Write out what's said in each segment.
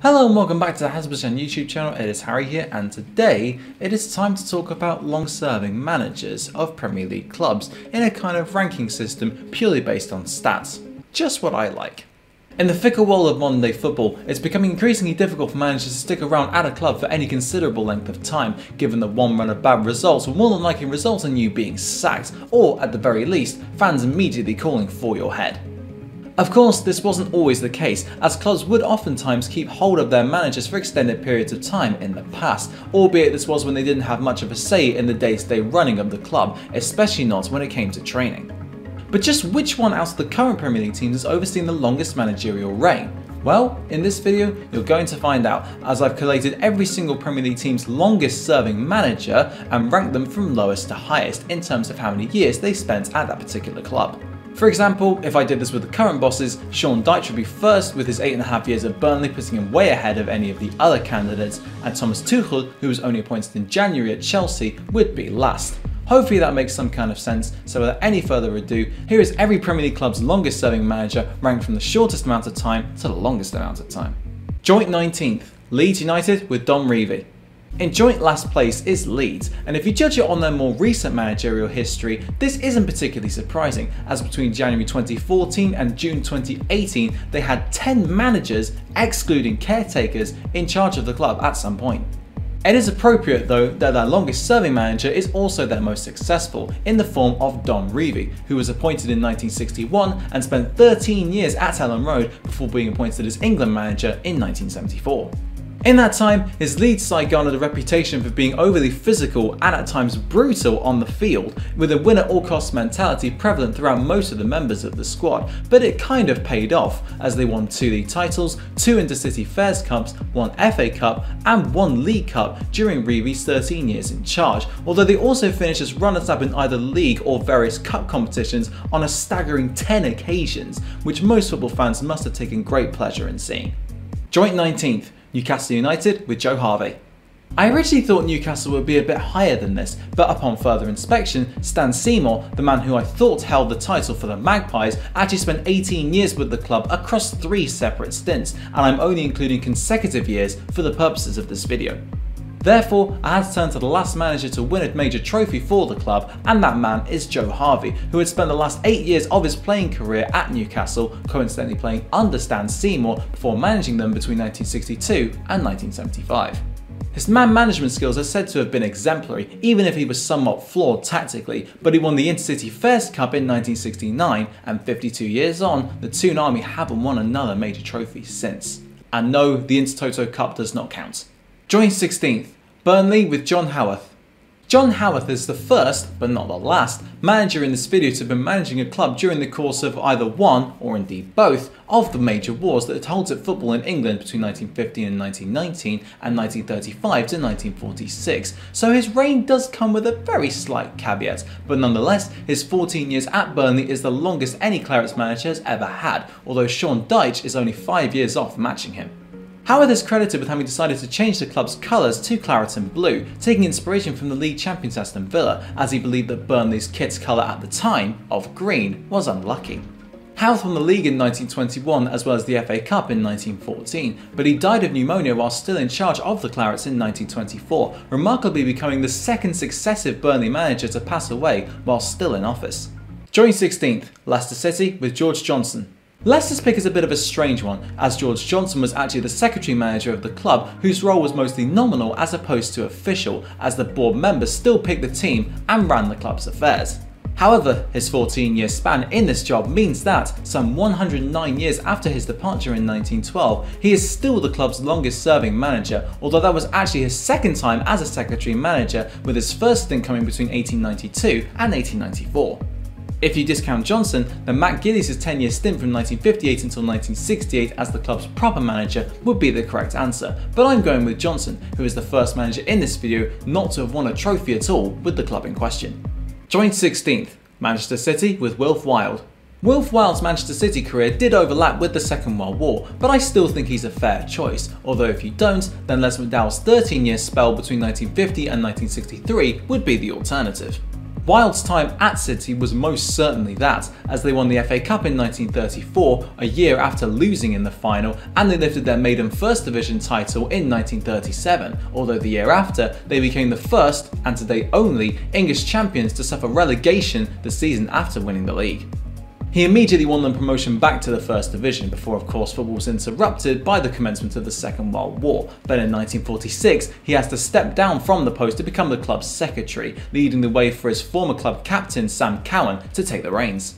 Hello and welcome back to the Hazzabhajan YouTube channel. It is Harry here, and today it is time to talk about long-serving managers of Premier League clubs in a kind of ranking system purely based on stats. Just what I like. In the fickle world of modern day football, it's becoming increasingly difficult for managers to stick around at a club for any considerable length of time, given that one run of bad results will more than likely result in you being sacked, or at the very least, fans immediately calling for your head. Of course, this wasn't always the case, as clubs would oftentimes keep hold of their managers for extended periods of time in the past, albeit this was when they didn't have much of a say in the day-to-day running of the club, especially not when it came to training. But just which one out of the current Premier League teams has overseen the longest managerial reign? Well, in this video, you're going to find out, as I've collated every single Premier League team's longest serving manager and ranked them from lowest to highest in terms of how many years they spent at that particular club. For example, if I did this with the current bosses, Sean Dyche would be first with his 8.5 years at Burnley, putting him way ahead of any of the other candidates, and Thomas Tuchel, who was only appointed in January at Chelsea, would be last. Hopefully that makes some kind of sense, so without any further ado, here is every Premier League club's longest serving manager ranked from the shortest amount of time to the longest amount of time. Joint 19th, Leeds United with Don Revie. In joint last place is Leeds, and if you judge it on their more recent managerial history, this isn't particularly surprising, as between January 2014 and June 2018 they had 10 managers, excluding caretakers, in charge of the club at some point. It is appropriate though that their longest serving manager is also their most successful, in the form of Don Revie, who was appointed in 1961 and spent 13 years at Ellen Road before being appointed as England manager in 1974. In that time, his Leeds side garnered a reputation for being overly physical and at times brutal on the field, with a win-at-all-costs mentality prevalent throughout most of the members of the squad, but it kind of paid off, as they won 2 league titles, 2 Intercity Fairs Cups, 1 FA Cup and 1 League Cup during Revie's 13 years in charge, although they also finished as runners-up in either league or various cup competitions on a staggering 10 occasions, which most football fans must have taken great pleasure in seeing. Joint 19th. Newcastle United with Joe Harvey. I originally thought Newcastle would be a bit higher than this, but upon further inspection, Stan Seymour, the man who I thought held the title for the Magpies, actually spent 18 years with the club across 3 separate stints, and I'm only including consecutive years for the purposes of this video. Therefore, I had to turn to the last manager to win a major trophy for the club, and that man is Joe Harvey, who had spent the last 8 years of his playing career at Newcastle, coincidentally playing under Stan Seymour before managing them between 1962 and 1975. His man management skills are said to have been exemplary, even if he was somewhat flawed tactically, but he won the Intercity Fairs Cup in 1969, and 52 years on, the Toon Army haven't won another major trophy since. And no, the Intertoto Cup does not count. Joint 16th, Burnley with John Howarth. John Howarth is the first, but not the last, manager in this video to have been managing a club during the course of either one, or indeed both, of the major wars that had halted football in England between 1915 and 1919 and 1935 to 1946, so his reign does come with a very slight caveat, but nonetheless, his 14 years at Burnley is the longest any Clarets manager has ever had, although Sean Dyche is only 5 years off matching him. Howarth is credited with having decided to change the club's colours to claret and blue, taking inspiration from the league champions Aston Villa, as he believed that Burnley's kit's colour at the time, of green, was unlucky. Howarth won the league in 1921 as well as the FA Cup in 1914, but he died of pneumonia while still in charge of the Clarets in 1924, remarkably becoming the second successive Burnley manager to pass away while still in office. Joint 16th, Leicester City with George Johnson. Leicester's pick is a bit of a strange one, as George Johnson was actually the secretary manager of the club, whose role was mostly nominal as opposed to official, as the board members still picked the team and ran the club's affairs. However, his 14-year span in this job means that, some 109 years after his departure in 1912, he is still the club's longest serving manager, although that was actually his second time as a secretary manager, with his first stint coming between 1892 and 1894. If you discount Johnson, then Matt Gillies' 10-year stint from 1958 until 1968 as the club's proper manager would be the correct answer, but I'm going with Johnson, who is the first manager in this video not to have won a trophy at all with the club in question. Joint 16th, Manchester City with Wilf Wild. Wilf Wild's Manchester City career did overlap with the Second World War, but I still think he's a fair choice, although if you don't, then Les McDowell's 13-year spell between 1950 and 1963 would be the alternative. Wild's time at City was most certainly that, as they won the FA Cup in 1934, a year after losing in the final, and they lifted their maiden First Division title in 1937, although the year after, they became the first, and today only, English champions to suffer relegation the season after winning the league. He immediately won them promotion back to the First Division before, of course, football was interrupted by the commencement of the Second World War, but in 1946 he has to step down from the post to become the club's secretary, leading the way for his former club captain Sam Cowan to take the reins.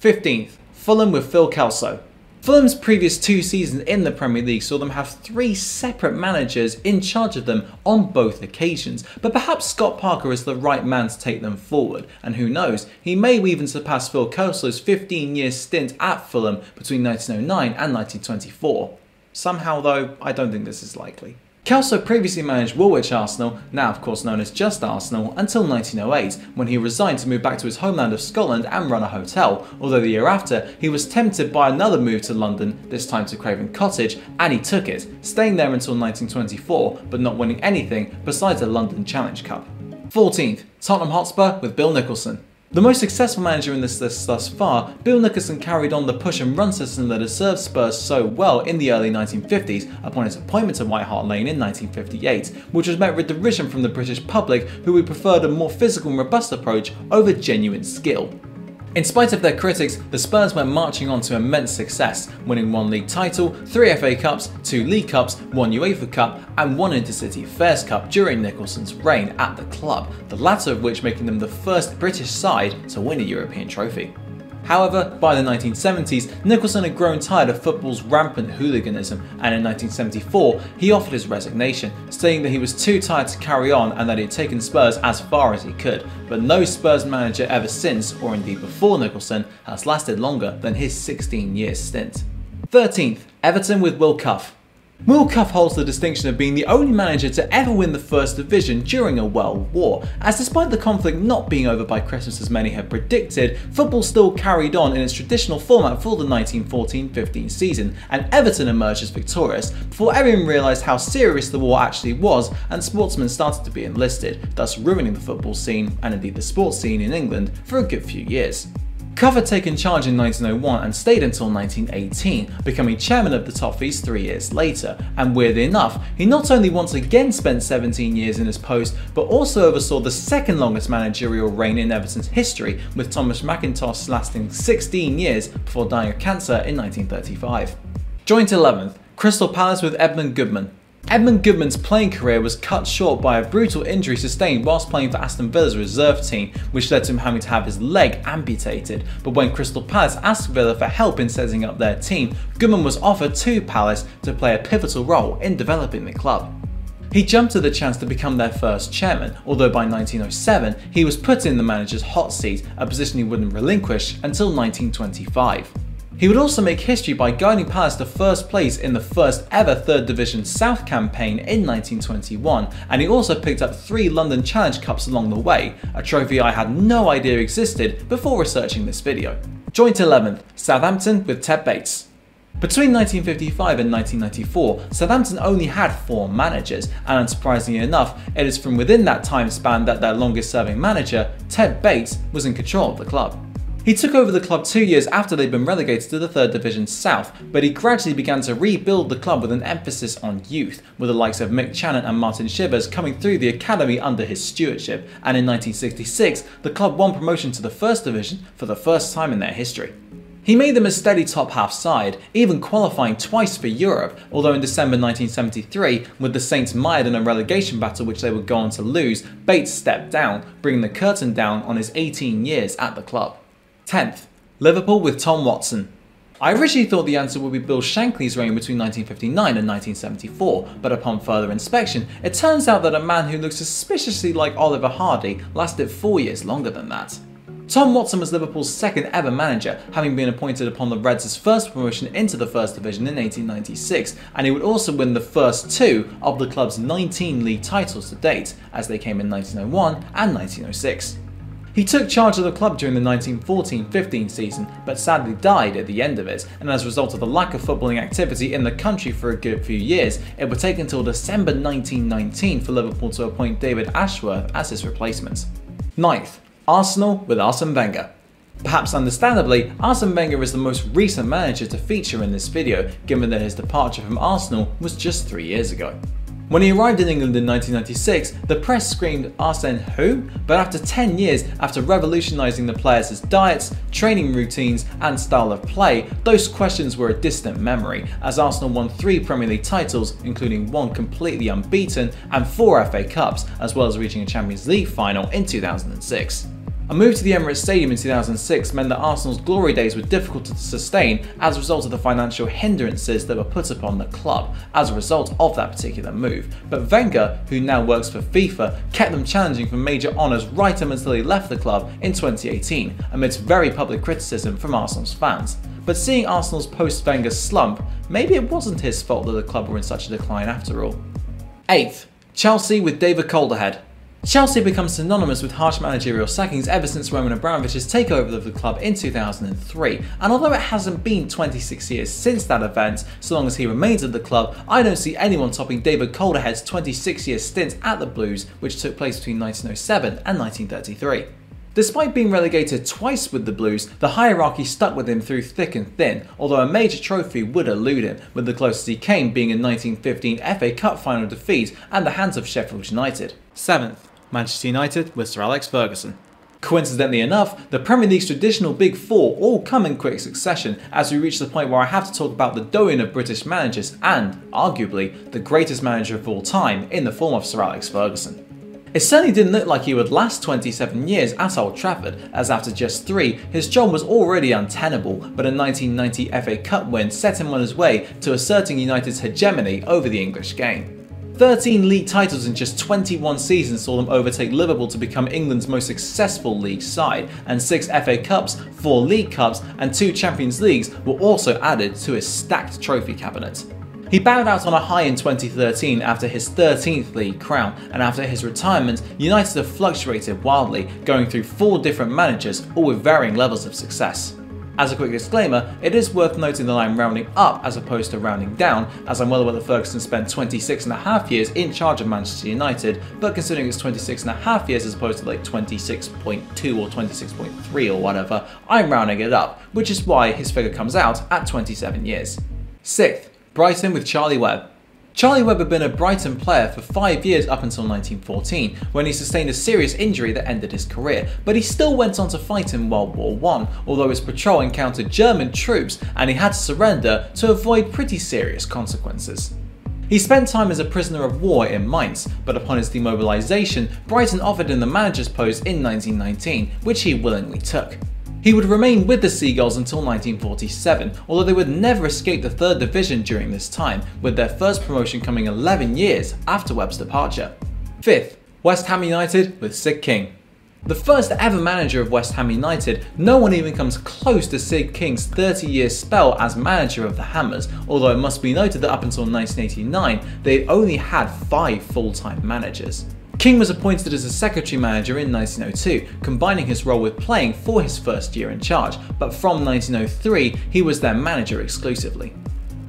15th, Fulham with Phil Kelso. Fulham's previous 2 seasons in the Premier League saw them have 3 separate managers in charge of them on both occasions, but perhaps Scott Parker is the right man to take them forward, and who knows, he may even surpass Phil Kelso's 15-year stint at Fulham between 1909 and 1924. Somehow though, I don't think this is likely. Kelso previously managed Woolwich Arsenal, now of course known as just Arsenal, until 1908, when he resigned to move back to his homeland of Scotland and run a hotel, although the year after he was tempted by another move to London, this time to Craven Cottage, and he took it, staying there until 1924, but not winning anything besides the London Challenge Cup. 14th, Tottenham Hotspur with Bill Nicholson. The most successful manager in this list thus far, Bill Nicholson carried on the push and run system that had served Spurs so well in the early 1950s upon his appointment to White Hart Lane in 1958, which was met with derision from the British public, who would preferred a more physical and robust approach over genuine skill. In spite of their critics, the Spurs went marching on to immense success, winning 1 league title, 3 FA Cups, 2 League Cups, 1 UEFA Cup and 1 Intercity Fairs Cup during Nicholson's reign at the club, the latter of which making them the first British side to win a European trophy. However, by the 1970s, Nicholson had grown tired of football's rampant hooliganism, and in 1974 he offered his resignation, stating that he was too tired to carry on and that he had taken Spurs as far as he could, but no Spurs manager ever since, or indeed before Nicholson, has lasted longer than his 16-year stint. 13th, Everton with Will Clough. Will Clough holds the distinction of being the only manager to ever win the First Division during a world war, as despite the conflict not being over by Christmas as many had predicted, football still carried on in its traditional format for the 1914-15 season, and Everton emerged as victorious, before everyone realised how serious the war actually was and sportsmen started to be enlisted, thus ruining the football scene, and indeed the sports scene in England, for a good few years. Clough had taken charge in 1901 and stayed until 1918, becoming chairman of the Toffees 3 years later, and weirdly enough, he not only once again spent 17 years in his post, but also oversaw the second longest managerial reign in Everton's history, with Thomas McIntosh lasting 16 years before dying of cancer in 1935. Joint 11th, Crystal Palace with Edmund Goodman. Edmund Goodman's playing career was cut short by a brutal injury sustained whilst playing for Aston Villa's reserve team, which led to him having to have his leg amputated, but when Crystal Palace asked Villa for help in setting up their team, Goodman was offered to Palace to play a pivotal role in developing the club. He jumped at the chance to become their first chairman, although by 1907 he was put in the manager's hot seat, a position he wouldn't relinquish until 1925. He would also make history by guiding Palace to first place in the first ever 3rd Division South campaign in 1921, and he also picked up 3 London Challenge Cups along the way, a trophy I had no idea existed before researching this video. Joint 11th, Southampton with Ted Bates. Between 1955 and 1994, Southampton only had 4 managers, and unsurprisingly enough, it is from within that time span that their longest serving manager, Ted Bates, was in control of the club. He took over the club 2 years after they'd been relegated to the 3rd Division South, but he gradually began to rebuild the club with an emphasis on youth, with the likes of Mick Channon and Martin Shivers coming through the academy under his stewardship, and in 1966 the club won promotion to the 1st Division for the first time in their history. He made them a steady top half side, even qualifying twice for Europe, although in December 1973, with the Saints mired in a relegation battle which they would go on to lose, Bates stepped down, bringing the curtain down on his 18 years at the club. 10th, Liverpool with Tom Watson. I originally thought the answer would be Bill Shankly's reign between 1959 and 1974, but upon further inspection, it turns out that a man who looks suspiciously like Oliver Hardy lasted 4 years longer than that. Tom Watson was Liverpool's second ever manager, having been appointed upon the Reds' first promotion into the First Division in 1896, and he would also win the first 2 of the club's 19 league titles to date, as they came in 1901 and 1906. He took charge of the club during the 1914-15 season, but sadly died at the end of it, and as a result of the lack of footballing activity in the country for a good few years, it would take until December 1919 for Liverpool to appoint David Ashworth as his replacement. 9th, Arsenal with Arsene Wenger. Perhaps understandably, Arsene Wenger is the most recent manager to feature in this video, given that his departure from Arsenal was just 3 years ago. When he arrived in England in 1996, the press screamed "Arsene who?" But after 10 years, after revolutionising the players' diets, training routines and style of play, those questions were a distant memory, as Arsenal won 3 Premier League titles, including 1 completely unbeaten and 4 FA Cups, as well as reaching a Champions League final in 2006. A move to the Emirates Stadium in 2006 meant that Arsenal's glory days were difficult to sustain as a result of the financial hindrances that were put upon the club as a result of that particular move. But Wenger, who now works for FIFA, kept them challenging for major honours right up until he left the club in 2018, amidst very public criticism from Arsenal's fans. But seeing Arsenal's post-Wenger slump, maybe it wasn't his fault that the club were in such a decline after all. 8th, Chelsea with David Calderhead. Chelsea becomes synonymous with harsh managerial sackings ever since Roman Abramovich's takeover of the club in 2003, and although it hasn't been 26 years since that event, so long as he remains at the club, I don't see anyone topping David Calderhead's 26-year stint at the Blues, which took place between 1907 and 1933. Despite being relegated twice with the Blues, the hierarchy stuck with him through thick and thin, although a major trophy would elude him, with the closest he came being a 1915 FA Cup final defeat at the hands of Sheffield United. 7th, Manchester United with Sir Alex Ferguson. Coincidentally enough, the Premier League's traditional Big Four all come in quick succession as we reach the point where I have to talk about the doyen of British managers and, arguably, the greatest manager of all time in the form of Sir Alex Ferguson. It certainly didn't look like he would last 27 years at Old Trafford, as after just 3, his job was already untenable, but a 1990 FA Cup win set him on his way to asserting United's hegemony over the English game. 13 league titles in just 21 seasons saw them overtake Liverpool to become England's most successful league side, and 6 FA Cups, 4 League Cups and 2 Champions Leagues were also added to his stacked trophy cabinet. He bowed out on a high in 2013 after his 13th league crown, and after his retirement, United have fluctuated wildly, going through 4 different managers, all with varying levels of success. As a quick disclaimer, it is worth noting that I'm rounding up as opposed to rounding down, as I'm well aware that Ferguson spent 26.5 years in charge of Manchester United, but considering it's 26.5 years as opposed to like 26.2 or 26.3 or whatever, I'm rounding it up, which is why his figure comes out at 27 years. 6th, Brighton with Charlie Webb. Charlie Webb had been a Brighton player for 5 years up until 1914, when he sustained a serious injury that ended his career, but he still went on to fight in World War I, although his patrol encountered German troops and he had to surrender to avoid pretty serious consequences. He spent time as a prisoner of war in Mainz, but upon his demobilisation, Brighton offered him the manager's post in 1919, which he willingly took. He would remain with the Seagulls until 1947, although they would never escape the 3rd Division during this time, with their first promotion coming 11 years after Webb's departure. 5th, West Ham United with Sid King. The first ever manager of West Ham United, no one even comes close to Sid King's 30-year spell as manager of the Hammers, although it must be noted that up until 1989, they only had 5 full-time managers. King was appointed as a secretary manager in 1902, combining his role with playing for his first year in charge, but from 1903 he was their manager exclusively.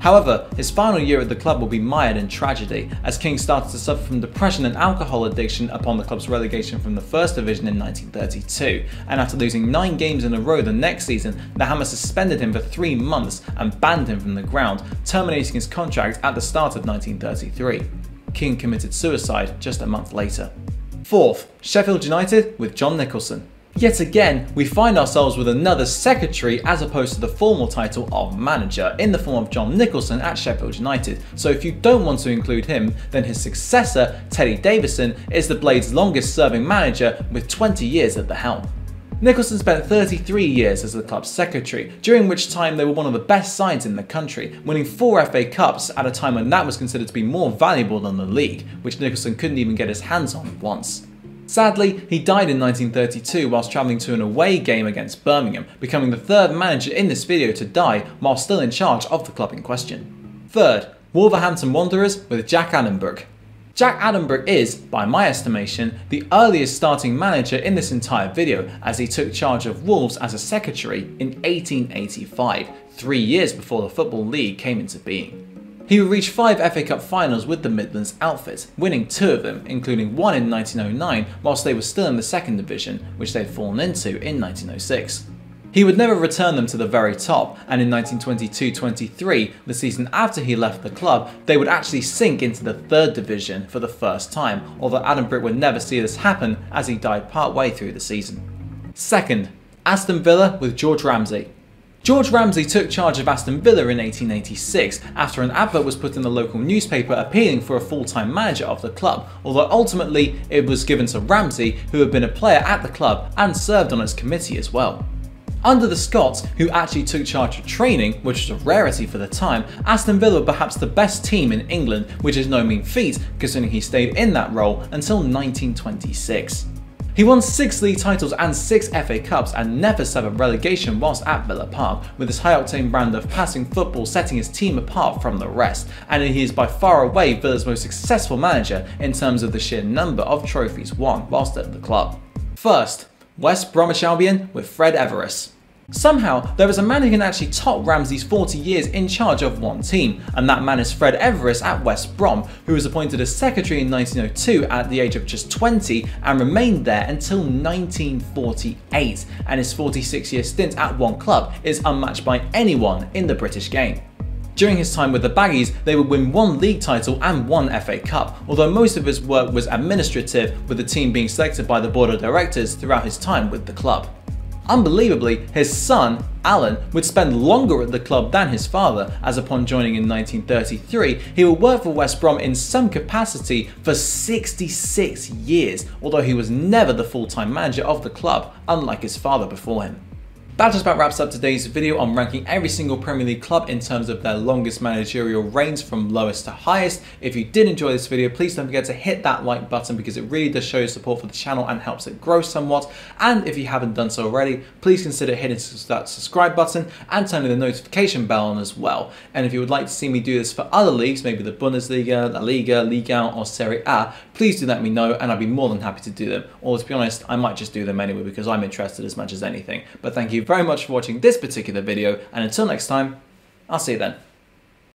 However, his final year at the club will be mired in tragedy, as King started to suffer from depression and alcohol addiction upon the club's relegation from the 1st Division in 1932, and after losing 9 games in a row the next season, the Hammers suspended him for 3 months and banned him from the ground, terminating his contract at the start of 1933. King committed suicide just a month later. 4th, Sheffield United with John Nicholson. Yet again, we find ourselves with another secretary as opposed to the formal title of manager in the form of John Nicholson at Sheffield United, so if you don't want to include him, then his successor, Teddy Davison, is the Blades' longest serving manager with 20 years at the helm. Nicholson spent 33 years as the club's secretary, during which time they were one of the best sides in the country, winning 4 FA Cups at a time when that was considered to be more valuable than the league, which Nicholson couldn't even get his hands on once. Sadly, he died in 1932 whilst travelling to an away game against Birmingham, becoming the 3rd manager in this video to die while still in charge of the club in question. 3rd, Wolverhampton Wanderers with Jack Addenbrooke. Jack Addenbrooke is, by my estimation, the earliest starting manager in this entire video, as he took charge of Wolves as a secretary in 1885, 3 years before the Football League came into being. He would reach 5 FA Cup finals with the Midlands outfit, winning 2 of them, including one in 1909 whilst they were still in the second division, which they had fallen into in 1906. He would never return them to the very top, and in 1922-23, the season after he left the club, they would actually sink into the third division for the first time, although Adam Britt would never see this happen as he died partway through the season. Second, Aston Villa with George Ramsay. George Ramsay took charge of Aston Villa in 1886 after an advert was put in the local newspaper appealing for a full-time manager of the club, although ultimately it was given to Ramsay, who had been a player at the club and served on its committee as well. Under the Scots, who actually took charge of training, which was a rarity for the time, Aston Villa were perhaps the best team in England, which is no mean feat considering he stayed in that role until 1926. He won 6 league titles and 6 FA Cups and never suffered relegation whilst at Villa Park, with his high-octane brand of passing football setting his team apart from the rest, and he is by far away Villa's most successful manager in terms of the sheer number of trophies won whilst at the club. First, West Bromwich Albion with Fred Everest. Somehow, there is a man who can actually top Ramsay's 40 years in charge of one team, and that man is Fred Everest at West Brom, who was appointed as secretary in 1902 at the age of just 20 and remained there until 1948, and his 46-year stint at one club is unmatched by anyone in the British game. During his time with the Baggies, they would win 1 league title and 1 FA Cup, although most of his work was administrative, with the team being selected by the board of directors throughout his time with the club. Unbelievably, his son, Alan, would spend longer at the club than his father, as upon joining in 1933, he would work for West Brom in some capacity for 66 years, although he was never the full-time manager of the club, unlike his father before him. That just about wraps up today's video on ranking every single Premier League club in terms of their longest managerial reigns from lowest to highest. If you did enjoy this video, please don't forget to hit that like button because it really does show your support for the channel and helps it grow somewhat. And if you haven't done so already, please consider hitting that subscribe button and turning the notification bell on as well. And if you would like to see me do this for other leagues, maybe the Bundesliga, La Liga, Ligue 1 or Serie A, please do let me know and I'd be more than happy to do them. Or to be honest, I might just do them anyway because I'm interested as much as anything. But thank you very much for watching this particular video, and until next time, I'll see you then.